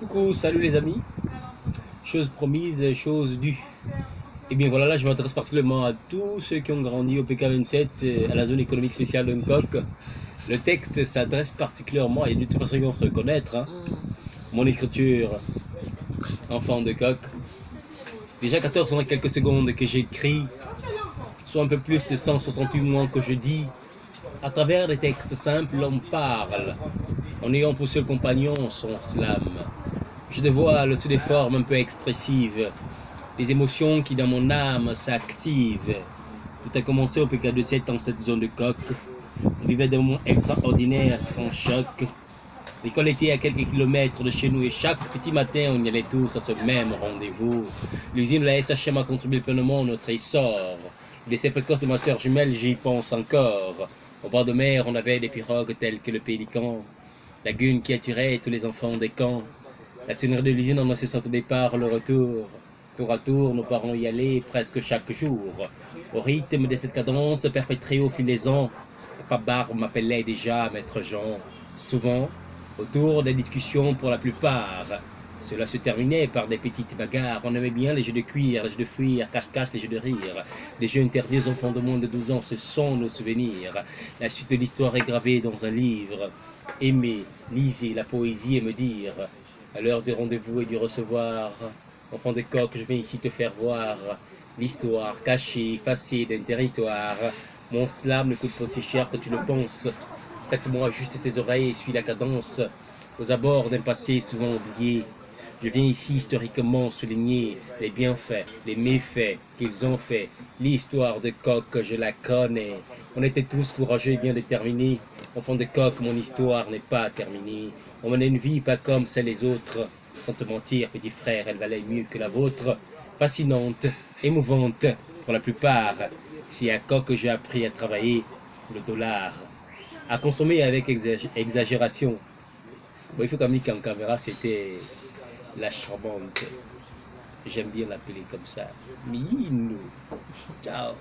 Coucou, salut les amis. Chose promise, chose due. Et bien voilà, là je m'adresse particulièrement à tous ceux qui ont grandi au PK27, à la zone économique spéciale de Nkok. Le texte s'adresse particulièrement, et de toute façon ils vont se reconnaître, hein. Mon écriture, enfant de coq. Déjà 14 ans et quelques secondes que j'écris, soit un peu plus de 168 mois que je dis. À travers des textes simples, on parle, en ayant pour seul compagnon son slam. Je dévoile sous des formes un peu expressives les émotions qui dans mon âme s'activent. Tout a commencé au PK27 dans cette zone de coq. On vivait des moments extraordinaires sans choc. L'école était à quelques kilomètres de chez nous et chaque petit matin on y allait tous à ce même rendez-vous. L'usine de la SHM a contribué pleinement à notre essor. Le décès précoce de ma soeur jumelle, j'y pense encore. Au bord de mer, on avait des pirogues telles que le pélican, lagune qui attirait tous les enfants des camps. La sonnerie de l'usine annonçait son départ, le retour. Tour à tour, nos parents y allaient presque chaque jour. Au rythme de cette cadence perpétrée au fil des ans, Papa Barbe m'appelait déjà Maître Jean. Souvent, autour des discussions pour la plupart, cela se terminait par des petites bagarres. On aimait bien les jeux de cuir, les jeux de fuir, cache-cache, les jeux de rire. Les jeux interdits aux enfants de moins de 12 ans, ce sont nos souvenirs. La suite de l'histoire est gravée dans un livre. Aimez, lisez la poésie et me dire, à l'heure du rendez-vous et du recevoir, enfant de coq, je viens ici te faire voir l'histoire cachée, effacée d'un territoire. Mon slam ne coûte pas si cher que tu le penses. Prête-moi juste tes oreilles et suis la cadence. Aux abords d'un passé souvent oublié, je viens ici historiquement souligner les bienfaits, les méfaits qu'ils ont fait. L'histoire de coq, je la connais. On était tous courageux et bien déterminés. Enfant de coq, mon histoire n'est pas terminée. On menait une vie pas comme celle des autres. Sans te mentir, petit frère, elle valait mieux que la vôtre. Fascinante, émouvante, pour la plupart. C'est à coq que j'ai appris à travailler le dollar. À consommer avec exagération. Bon, il faut quand même qu'en caméra, c'était la charmante. J'aime bien l'appeler comme ça. Minou. Ciao.